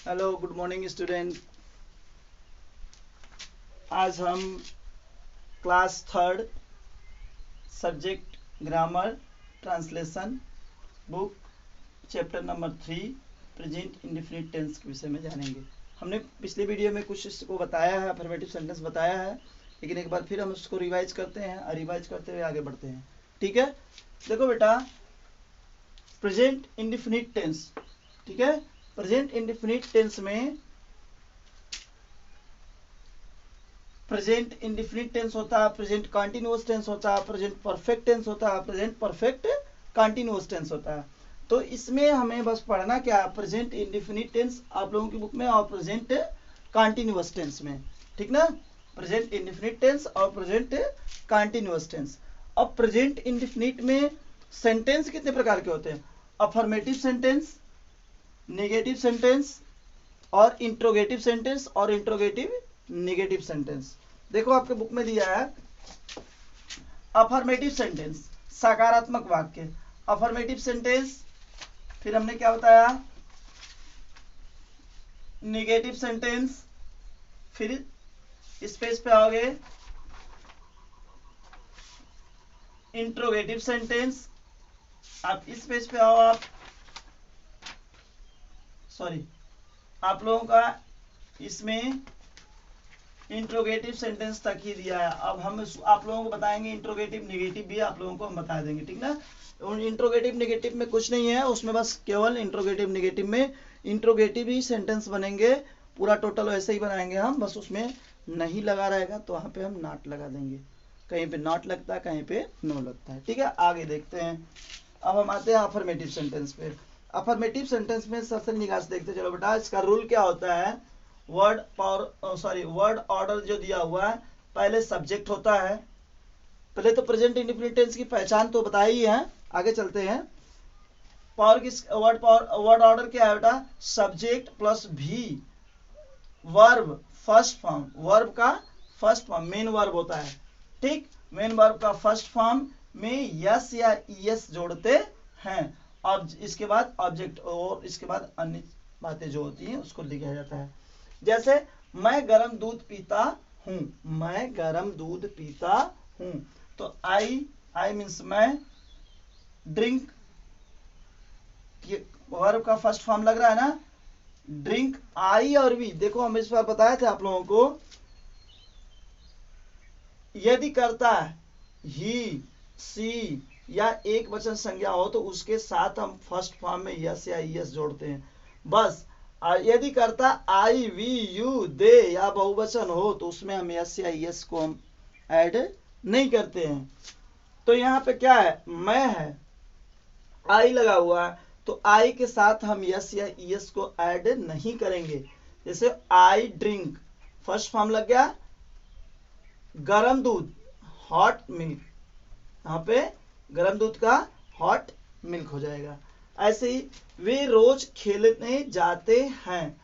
Hello good morning student. आज हम class third subject grammar translation book chapter number 3 present indefinite tense के विषय में जानेंगे। हमने पिछले वीडियो में कुछ इसको बताया है, अफर्मेटिव सेंटेंस बताया है, लेकिन एक बार फिर हम उसको रिवाइज करते हैं और रिवाइज करते हुए आगे बढ़ते हैं। ठीक है, देखो बेटा, प्रेजेंट इंडेफिनिट टेंस, ठीक है, प्रेजेंट इंडेफिनिट टेंस में प्रेजेंट इंडेफिनिट टेंस होता है, प्रेजेंट कंटीन्यूअस टेंस होता है, प्रेजेंट परफेक्ट टेंस होता है, प्रेजेंट परफेक्ट कंटीन्यूअस टेंस होता है। तो इसमें हमें बस पढ़ना क्या, प्रेजेंट इंडेफिनिट टेंस आप लोगों की बुक में और प्रेजेंट कंटीन्यूअस टेंस में, ठीक ना, प्रेजेंट इंडेफिनिट टेंस और प्रेजेंट कंटीन्यूअस टेंस। अब प्रेजेंट इंडेफिनिट में सेंटेंस कितने प्रकार के होते हैं, अफर्मेटिव सेंटेंस, नेगेटिव सेंटेंस और इंट्रोगेटिव सेंटेंस और इंट्रोगेटिव नेगेटिव सेंटेंस। देखो आपके बुक में दिया है अफर्मेटिव सेंटेंस, सकारात्मक वाक्य, अफर्मेटिव सेंटेंस, फिर हमने क्या बताया, नेगेटिव सेंटेंस, फिर स्पेस पे आओगे इंट्रोगेटिव सेंटेंस, आप इस पेज पे आओ, आप सॉरी, आप लोगों का इसमें इंट्रोगेटिव सेंटेंस तक ही दिया है। अब हम आप लोगों को बताएंगे इंट्रोगेटिव नेगेटिव भी आप लोगों को हम बता देंगे, ठीक ना। इंट्रोगेटिव नेगेटिव में कुछ नहीं है, उसमें बस केवल इंट्रोगेटिव नेगेटिव में इंट्रोगेटिव ही सेंटेंस बनेंगे, पूरा टोटल वैसे ही बनाएंगे हम, बस उसमें नहीं लगा रहेगा तो वहां पे हम नॉट लगा देंगे, कहीं पे नॉट लगता है कहीं पे नो लगता है, ठीक है। आगे देखते हैं, अब हम आते हैं अफर्मेटिव सेंटेंस पे। अफर्मेटिव सेंटेंस में सबसे निगाह से देखते चलो बेटा, इसका रूल क्या होता है, word power sorry word order जो दिया हुआ है, पहले सब्जेक्ट होता है, पहले तो प्रेजेंट इंडेफिनिट टेंस की पहचान तो बताई ही है, आगे चलते हैं। पावर किस वर्ड वर्ड ऑर्डर क्या है बेटा, सब्जेक्ट प्लस भी वर्ब फर्स्ट फॉर्म, वर्ब का फर्स्ट फॉर्म मेन वर्ब होता है, ठीक, मेन वर्ब का फर्स्ट फॉर्म में यस या ईएस जोड़ते हैं, अब इसके बाद ऑब्जेक्ट और इसके बाद अन्य बातें जो होती हैं उसको लिखा जाता है। जैसे मैं गरम दूध पीता हूं, मैं गरम दूध पीता हूं, तो आई मीन्स मैं, ड्रिंक वर्ब का फर्स्ट फॉर्म लग रहा है ना, ड्रिंक, आई और वी, देखो हम इस बार बताए थे आप लोगों को, यदि करता है ही सी या एक वचन संज्ञा हो तो उसके साथ हम फर्स्ट फॉर्म में यस या यस जोड़ते हैं, बस। यदि करता आई वी यू दे या बहुवचन हो तो उसमें हम यस या यस को हम ऐड नहीं करते हैं। तो यहाँ पे क्या है, मैं है, आई लगा हुआ है, तो आई के साथ हम यस या यस को ऐड नहीं करेंगे। जैसे आई ड्रिंक, फर्स्ट फॉर्म लग गया, गरम दूध हॉट मिल्क, यहाँ पे गरम दूध का हॉट मिल्क हो जाएगा। ऐसे ही वे रोज खेलने जाते हैं,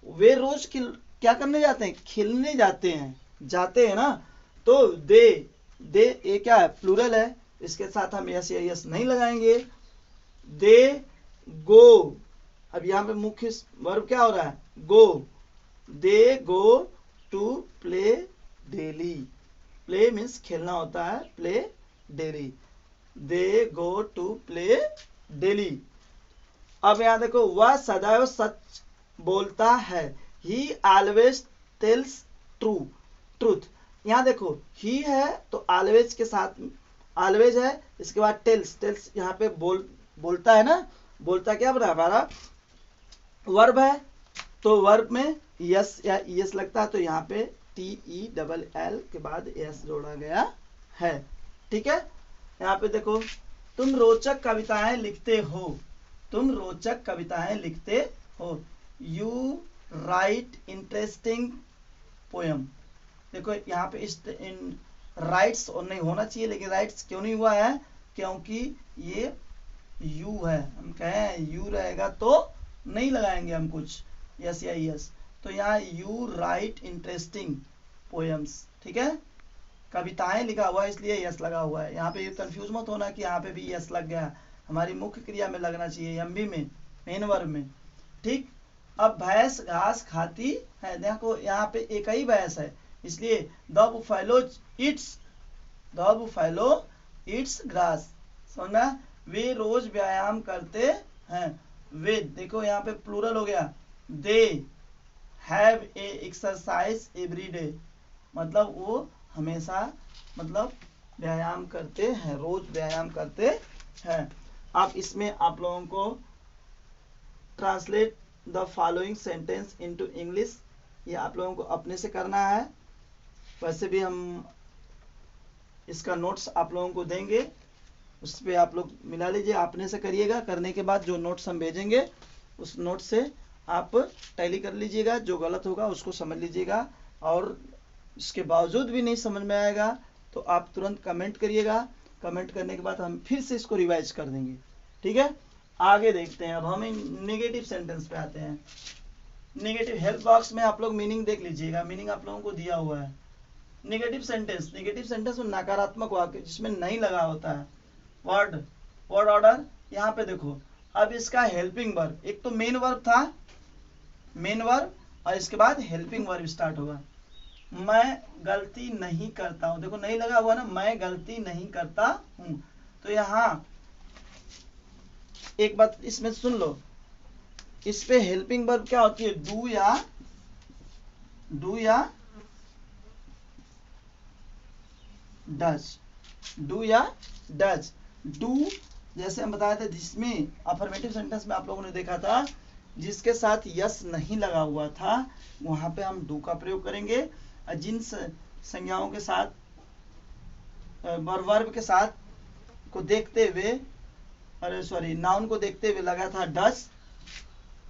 वे रोज क्या करने जाते हैं, खेलने जाते हैं, जाते हैं ना, तो दे ये क्या है, प्लूरल है, इसके साथ हम यस या यस नहीं लगाएंगे। दे गो, अब यहाँ पे मुख्य वर्ब क्या हो रहा है, go, they go to play daily, play means खेलना होता है, play daily, they go to play daily. अब यहां देखो, वह सदैव सच बोलता है, ही ऑलवेज टेल्स ट्रूथ, यहां देखो ही है तो ऑलवेज के साथ ऑलवेज है, इसके बाद टेल्स यहाँ पे बोलता है ना, बोलता क्या बना हमारा वर्ब है, तो वर्ब में यस या यस लगता है, तो यहाँ पे TELL के बाद एस जोड़ा गया है, ठीक है। यहाँ पे देखो, तुम रोचक कविताएं लिखते हो, तुम रोचक कविताएं लिखते हो, यू राइट इंटरेस्टिंग पोयम, देखो यहाँ पे इस राइट्स नहीं होना चाहिए, लेकिन राइट्स क्यों नहीं हुआ है, क्योंकि ये यू है, हम कहें यू रहेगा तो नहीं लगाएंगे हम कुछ यस या यस, तो यहाँ यू राइट इंटरेस्टिंग पोएम्स, ठीक है, कविताएं लिखा हुआ है इसलिए यस लगा हुआ है। यहाँ पे ये कंफ्यूज मत होना कि यहाँ पे भी यस लग गया, हमारी मुख्य क्रिया में लगना चाहिए, एमबी में, मेन वर्ब में, ठीक। अब भैंस घास खाती है, देखो यहाँ पे एक ही भैंस है, इसलिए द बुफैलो इट्स ग्रास। समझना, वे रोज व्यायाम करते हैं। वे देखो यहाँ पे प्लूरल हो गया, they have a exercise every day, मतलब वो हमेशा मतलब व्यायाम करते हैं, रोज व्यायाम करते हैं। अब इसमें आप लोगों को translate the following sentence into English, ये आप लोगों को अपने से करना है। वैसे भी हम इसका नोट्स आप लोगों को देंगे, उस पर आप लोग मिला लीजिए, अपने से करिएगा। करने के बाद जो नोट्स हम भेजेंगे उस नोट से आप टैली कर लीजिएगा, जो गलत होगा उसको समझ लीजिएगा, और इसके बावजूद भी नहीं समझ में आएगा तो आप तुरंत कमेंट करिएगा। कमेंट करने के बाद हम फिर से इसको रिवाइज कर देंगे, ठीक है। आगे देखते हैं, अब हम नेगेटिव सेंटेंस पे आते हैं। नेगेटिव हेल्प बॉक्स में आप लोग मीनिंग देख लीजिएगा, मीनिंग आप लोगों को दिया हुआ है। नेगेटिव सेंटेंस में नकारात्मक वाक्य जिसमें नहीं लगा होता है। वर्ड ऑर्डर यहाँ पे देखो, अब इसका हेल्पिंग वर्ब, एक तो मेन वर्ब था, मेन वर्ब, और इसके बाद हेल्पिंग वर्ब स्टार्ट होगा। मैं गलती नहीं करता हूं, देखो नहीं लगा हुआ ना, मैं गलती नहीं करता हूं। तो यहाँ एक बात इसमें सुन लो, इस पे हेल्पिंग वर्ब क्या होती है, डू या डज। डू जैसे हम बताए थे, जिसमें अफर्मेटिव सेंटेंस में आप लोगों ने देखा था, जिसके साथ यस नहीं लगा हुआ था वहां पे हम डू का प्रयोग करेंगे। जिन संज्ञाओं के साथ वर्ब के साथ को देखते हुए, अरे सॉरी, नाउन को देखते हुए लगा था डज,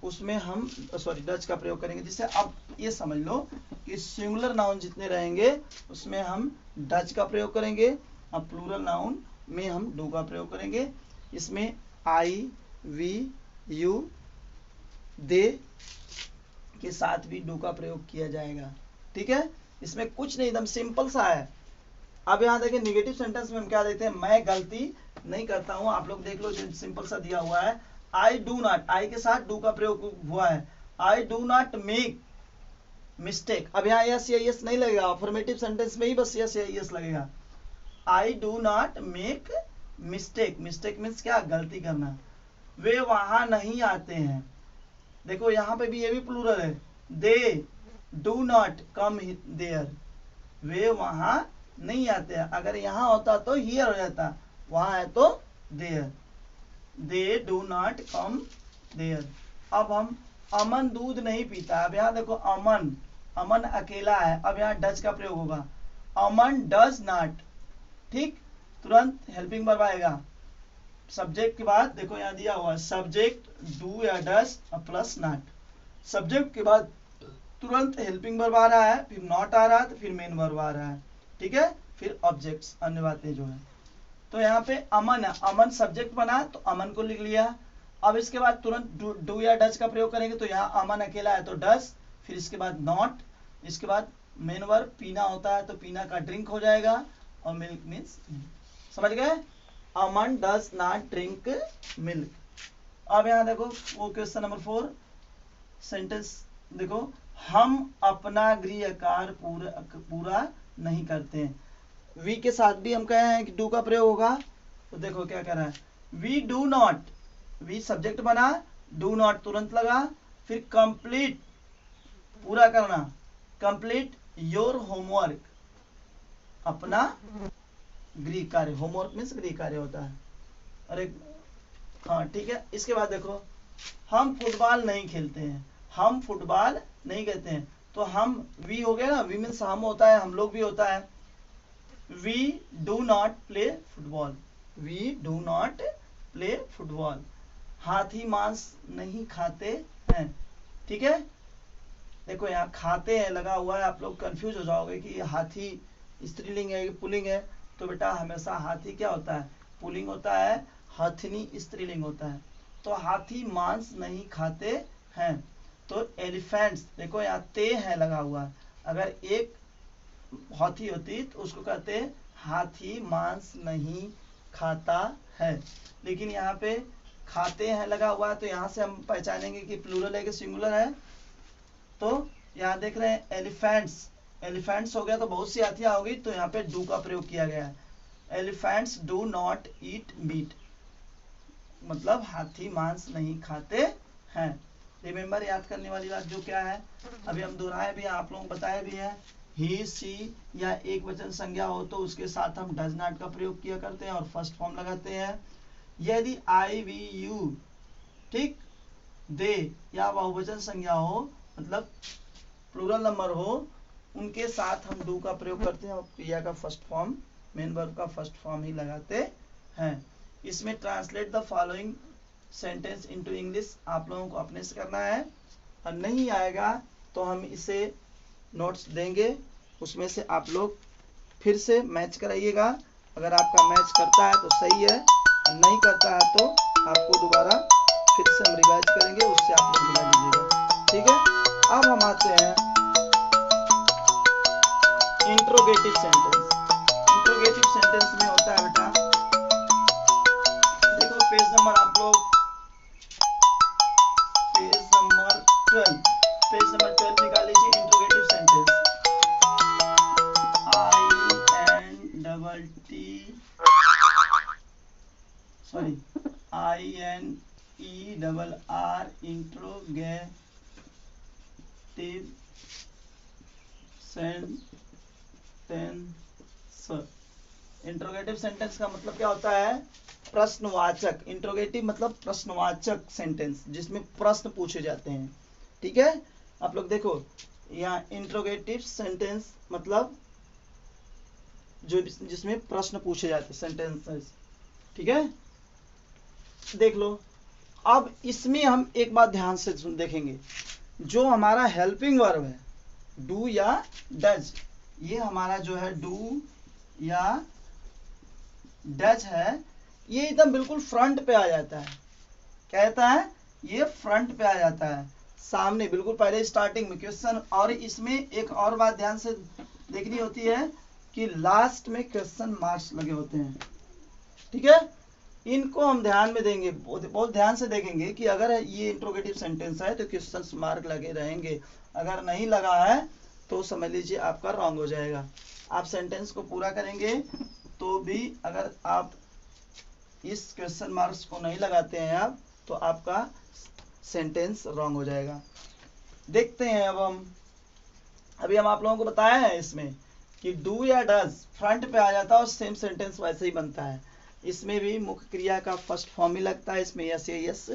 उसमें हम डज का प्रयोग करेंगे। जिससे अब ये समझ लो कि सिंगुलर नाउन जितने रहेंगे उसमें हम डज का प्रयोग करेंगे, अब प्लूरल नाउन में हम डू का प्रयोग करेंगे। इसमें आई, वी, यू, दे के साथ भी डू का प्रयोग किया जाएगा, ठीक है। इसमें कुछ नहीं, एकदम सिंपल सा है। अब यहाँ देखिए नेगेटिव सेंटेंस में हम क्या देते हैं, मैं गलती नहीं करता हूं। आप लोग देख लो जो सिंपल सा दिया हुआ है, आई डू नॉट, आई के साथ डू का प्रयोग हुआ है, I do not make mistake. अब यहाँ यस या यस नहीं लगेगा, अफर्मेटिव सेंटेंस में ही बस यस या यस लगेगा। I do not make mistake, mistake means क्या, गलती करना। वे वहां नहीं आते हैं, देखो यहाँ पे भी ये भी प्लूरल है, they do not come there, वे वहां नहीं आते हैं। अगर यहाँ होता तो हियर हो जाता, वहां है तो there, they do not come there. अब हम अमन दूध नहीं पीता, अब यहाँ देखो अमन अकेला है, अब यहाँ डज का प्रयोग होगा, अमन डज नॉट, ठीक, तुरंत हेल्पिंग वर्ब आएगा। सब्जेक्ट के बाद देखो यहाँ दिया हुआ है सब्जेक्ट डू या डज प्लस नॉट, सब्जेक्ट के बाद तुरंत हेल्पिंग वर्ब आ रहा है, फिर नॉट आ रहा है, तो फिर मेन वर्ब आ रहा है, ठीक है, फिर ऑब्जेक्ट्स अन्य बातें जो है। तो यहाँ पे अमन है, अमन सब्जेक्ट बना तो अमन को लिख लिया। अब इसके बाद तुरंत डू या डज का प्रयोग करेंगे, तो यहाँ अमन अकेला है तो डज, फिर इसके बाद नॉट, इसके बाद मेन वर्ब, पीना होता है तो पीना का ड्रिंक हो जाएगा, और मिल्क मीन्स, समझ गए, अमन डज नॉट ड्रिंक मिल्क। अब यहाँ देखो वो क्वेश्चन नंबर 4 सेंटेंस देखो, हम अपना गृह कार्य पूरा नहीं करते हैं। वी के साथ भी हम कहे हैं कि डू का प्रयोग होगा, तो देखो क्या कह रहा है, we do not, we subject बना, डू नॉट तुरंत लगा, फिर कंप्लीट पूरा करना, कंप्लीट योर होमवर्क, अपना गृह कार्य, होमवर्क मीन्स गृह कार्य होता है, अरे हाँ ठीक है। इसके बाद देखो, हम फुटबॉल नहीं खेलते हैं, हम फुटबॉल नहीं कहते हैं, तो हम वी हो गया ना, वी मीन्स हम होता है, हम लोग भी होता है, we do not play football, we do not play football. हाथी मांस नहीं खाते हैं, ठीक है। देखो यहाँ खाते हैं लगा हुआ है, आप लोग कंफ्यूज हो जाओगे कि हाथी स्त्रीलिंग है कि पुल्लिंग है, तो बेटा हमेशा हाथी क्या होता है, पुल्लिंग होता है, हथनी स्त्रीलिंग होता है। तो हाथी मांस नहीं खाते हैं, तो एलिफेंट्स, देखो यहाँ ते है लगा हुआ, अगर एक हाथी होती तो उसको कहते हाथी मांस नहीं खाता है, लेकिन यहाँ पे खाते हैं लगा हुआ है, तो यहाँ से हम पहचानेंगे कि प्लूरल है कि सिंगुलर है। तो यहाँ देख रहे हैं एलिफेंट्स, एलिफेंट्स हो गया तो बहुत सी हाथियां होगी, तो यहाँ पे डू का प्रयोग किया गया है। Elephants do not eat meat, मतलब हाथी मांस नहीं खाते हैं। रिमेम्बर, याद करने वाली बात जो क्या है, अभी हम दोहराए भी, आप लोगों को बताया भी है। ही सी या एक वचन संज्ञा हो तो उसके साथ हम डज नॉट का प्रयोग किया करते हैं और फर्स्ट फॉर्म लगाते हैं। यदि आई वी यू, ठीक, दे या बहुवचन संज्ञा हो, मतलब प्लूरल नंबर हो, उनके साथ हम डू का प्रयोग करते हैं और क्रिया का फर्स्ट फॉर्म, मेन वर्ब का फर्स्ट फॉर्म ही लगाते हैं। इसमें translate the following sentence into English आप लोगों को अपने से करना है, और नहीं आएगा तो हम इसे नोट्स देंगे, उसमें से आप लोग फिर से मैच कराइएगा। अगर आपका मैच करता है तो सही है, और नहीं करता है तो आपको दोबारा फिर से हम रिवाइज करेंगे, उससे आप लोग मिला लीजिएगा, ठीक है। अब हम आते हैं इंट्रोगेटिव सेंटेंस। इंट्रोगेटिव सेंटेंस में होता है बेटा, देखो पेज नंबर आप लोग, पेज नंबर 12, पेज नंबर 12 निकाल लीजिए। Interrogative sentence, INERR interrogative sentence. Interrogative sentence का मतलब क्या होता है, प्रश्नवाचक। इंट्रोगेटिव मतलब प्रश्नवाचक सेंटेंस, जिसमें प्रश्न पूछे जाते हैं, ठीक है। आप लोग देखो यहाँ इंट्रोगेटिव सेंटेंस मतलब जो जिसमें प्रश्न पूछे जाते हैं, सेंटेंसेस, ठीक है। देख लो, अब इसमें हम एक बात ध्यान से देखेंगे, जो हमारा हेल्पिंग वर्ब है डू या डज, ये हमारा जो है डू या डज है, ये एकदम बिल्कुल फ्रंट पे आ जाता है। कहता है ये फ्रंट पे आ जाता है, सामने बिल्कुल पहले स्टार्टिंग में क्वेश्चन। और इसमें एक और बात ध्यान से देखनी होती है कि लास्ट में क्वेश्चन मार्क्स लगे होते हैं, ठीक है। इनको हम ध्यान में देंगे, बहुत ध्यान से देखेंगे कि अगर ये इंट्रोगेटिव सेंटेंस है तो क्वेश्चन मार्क लगे रहेंगे, अगर नहीं लगा है तो समझ लीजिए आपका रॉन्ग हो जाएगा। आप सेंटेंस को पूरा करेंगे तो भी अगर आप इस क्वेश्चन मार्क्स को नहीं लगाते हैं आप, तो आपका सेंटेंस रॉन्ग हो जाएगा। देखते हैं अब अभी हम आप लोगों को बताया है इसमें कि डू या डज फ्रंट पे आ जाता है और सेम सेंटेंस वैसे ही बनता है। इसमें भी मुख्य क्रिया का फर्स्ट फॉर्म ही लगता है, इसमें यस या यस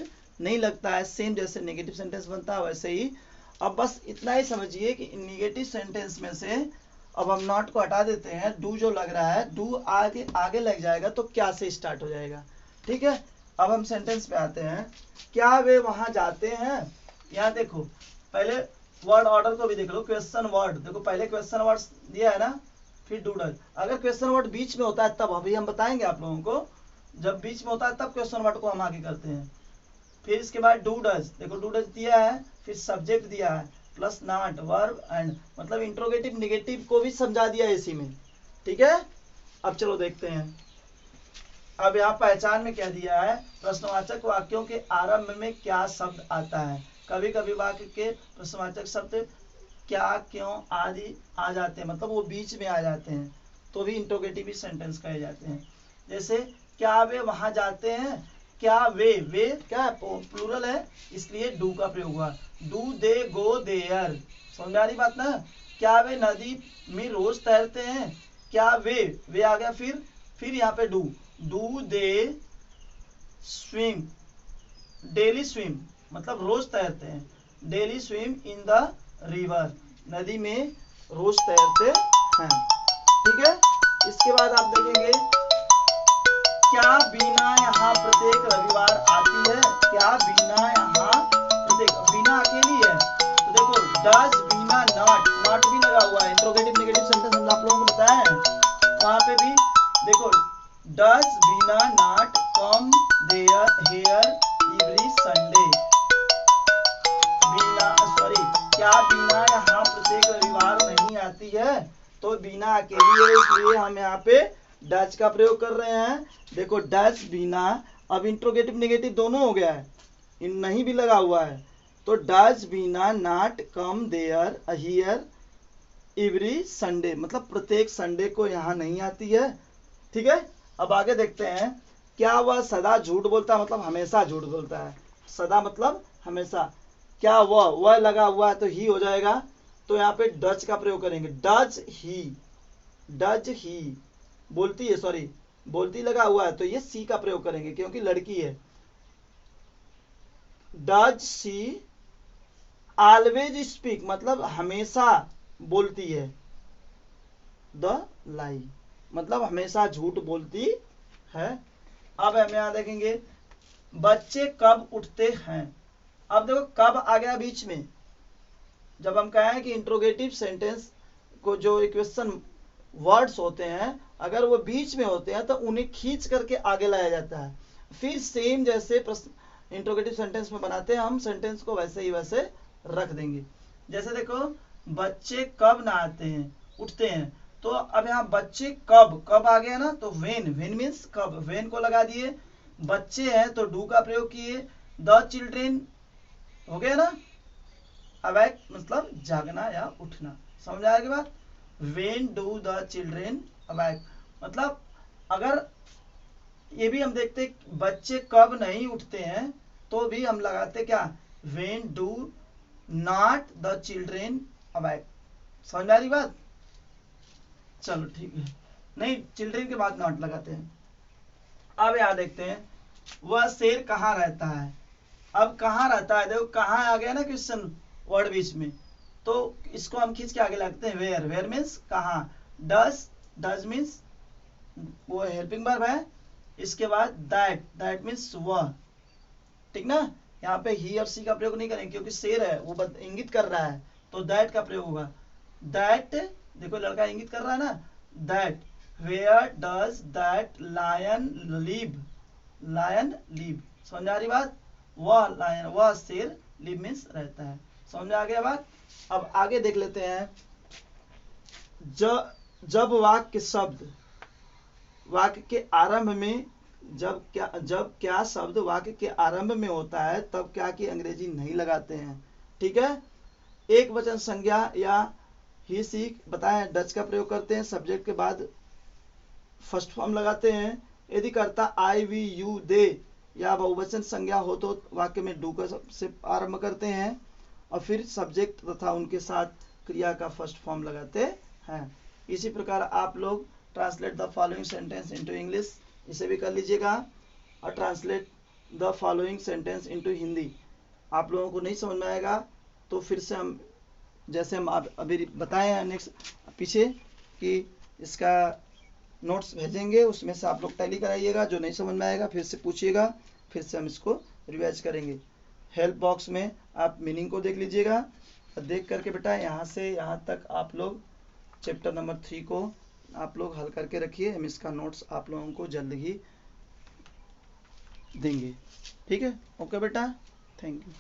नहीं लगता है, सेम जैसे नेगेटिव सेंटेंस बनता है वैसे ही। अब बस इतना ही समझिए कि नेगेटिव सेंटेंस में से अब हम नॉट को हटा देते हैं, डू जो लग रहा है, डू आगे आगे लग जाएगा तो क्या से स्टार्ट हो जाएगा, ठीक है। अब हम सेंटेंस पे आते हैं, क्या वे वहां जाते हैं। यहाँ देखो पहले वर्ड ऑर्डर को भी देख लो, क्वेश्चन वर्ड देखो, पहले क्वेश्चन वर्ड दिया है ना, फिर डू डज। अगर क्वेश्चन वर्ड बीच में होता है तब, अभी हम बताएंगे आप लोगों को, जब बीच में होता है तब क्वेश्चन वर्ड को हम आगे करते हैं। फिर इसके बाद डू डज, देखो डू डज दिया है, फिर सब्जेक्ट दिया है प्लस नॉट वर्ब एंड, मतलब इंट्रोगेटिव नेगेटिव को भी समझा दिया है इसी में, ठीक है। अब चलो देखते हैं, अब यहाँ पहचान में क्या दिया है, प्रश्नवाचक वाक्यों के आरंभ में क्या शब्द आता है। कभी कभी वाक्य के प्रश्नवाचक शब्द क्या, क्यों आदि आ जाते हैं, मतलब वो बीच में आ जाते हैं, तो भी इंट्रोगेटिव सेंटेंस कहे जाते हैं। जैसे क्या वे वहां जाते हैं, क्या वे क्या प्लूरल है इसलिए डू का प्रयोग हुआ, डू दे गो देयर, समझ आ रही बात ना। क्या वे नदी में रोज तैरते हैं, क्या वे आ गया, फिर यहाँ पे do they swim, daily swim मतलब रोज तैरते हैं, daily swim in the river, नदी में रोज तैरते हैं, ठीक है। इसके बाद आप देखेंगे क्या बीना यहाँ प्रत्येक रविवार आती है, क्या बीना यहाँ प्रत्येक, बीना अकेली है तो देखो डज बीना नॉट भी लगा हुआ है, इंट्रोगेटिव नेगेटिव सेंटेंस हम आप लोगों को बताया है, वहां पे भी देखो does Beena not come there here every Sunday, क्या बीना यहाँ प्रत्येक रविवार नहीं आती है, तो बीना अकेली है इसलिए हम यहाँ पे डज का प्रयोग कर रहे हैं। देखो डज बीना अब इंट्रोगेटिव नेगेटिव दोनों हो गया है, इन नहीं भी लगा हुआ है। तो does Beena not come there here every Sunday, मतलब प्रत्येक संडे को यहाँ नहीं आती है। ठीक है, अब आगे देखते हैं, क्या वह सदा झूठ बोलता है, मतलब हमेशा झूठ बोलता है। सदा मतलब हमेशा। क्या वह लगा हुआ है तो ही हो जाएगा, तो यहाँ पे डज का प्रयोग करेंगे। डज ही बोलती है, सॉरी बोलती लगा हुआ है तो ये सी का प्रयोग करेंगे क्योंकि लड़की है। डज सी ऑलवेज स्पीक, मतलब हमेशा बोलती है। द लाई, मतलब हमेशा झूठ बोलती है। अब हम यहां देखेंगे, बच्चे कब उठते हैं। अब देखो कब आ गया बीच में, जब हम कहें कि इंट्रोगेटिव सेंटेंस को जो क्वेश्चन वर्ड्स होते हैं अगर वो बीच में होते हैं तो उन्हें खींच करके आगे लाया जाता है। फिर सेम जैसे प्रश्न इंट्रोगेटिव सेंटेंस में बनाते हैं हम सेंटेंस को, वैसे ही वैसे रख देंगे। जैसे देखो, बच्चे कब नहाते हैं, उठते हैं, तो अब यहाँ बच्चे कब आ गया ना, तो वेन मीन्स कब, वेन को लगा दिए। बच्चे हैं तो डू का प्रयोग किए। द चिल्ड्रेन हो गया ना, अवैक मतलब जागना या उठना, समझ आएगी बात। When do the children awake, मतलब अगर ये भी हम देखते बच्चे कब नहीं उठते हैं तो भी हम लगाते क्या, when do not the children awake, समझ आ रही बात। चलो ठीक है, नहीं चिल्ड्रेन के बाद नॉट लगाते हैं। अब यहां देखते हैं, वह शेर कहाँ रहता है। अब कहाँ रहता है, देखो कहाँ आ गया ना क्वेश्चन वर्ड बीच में, तो इसको हम खींच के आगे लगते हैं। वेयर मीन्स कहाँ। डज मीन्स वो हेल्पिंग वर्ब है। इसके बाद दैट मीन्स वह, ठीक ना। यहाँ पे ही और सी का प्रयोग नहीं करेंगे क्योंकि शेर है वो इंगित कर रहा है, तो दैट का प्रयोग होगा। दैट, देखो लड़का इंगित कर रहा है ना, that where does that lion live, समझ आ रही बात। वह लायन, वह शेर, लिव मीन्स रहता है, समझ आ गया बात। अब आगे देख लेते हैं, जब वाक्य के आरंभ में जब क्या शब्द वाक्य के आरंभ में होता है तब क्या की अंग्रेजी नहीं लगाते हैं। ठीक है, एक वचन संज्ञा या ही सी बताएं, डच का प्रयोग करते हैं, सब्जेक्ट के बाद फर्स्ट फॉर्म लगाते हैं। यदि करता आई वी यू दे या बहुवचन संज्ञा हो तो वाक्य में डू का से आरंभ करते हैं और फिर सब्जेक्ट तथा उनके साथ क्रिया का फर्स्ट फॉर्म लगाते हैं। इसी प्रकार आप लोग translate the following sentence into English, इसे भी कर लीजिएगा, और translate the following sentence into Hindi. आप लोगों को नहीं समझ में आएगा तो फिर से हम जैसे हम अभी बताए हैं नेक्स्ट पीछे कि इसका नोट्स भेजेंगे, उसमें से आप लोग टैली कराइएगा। जो नहीं समझ में आएगा फिर से पूछिएगा, फिर से हम इसको रिवाइज करेंगे। हेल्प बॉक्स में आप मीनिंग को देख लीजिएगा, देख करके बेटा यहाँ से यहाँ तक आप लोग चैप्टर नंबर 3 को आप लोग हल करके रखिए। हम इसका नोट्स आप लोगों को जल्द ही देंगे। ठीक है, ओके बेटा, थैंक यू।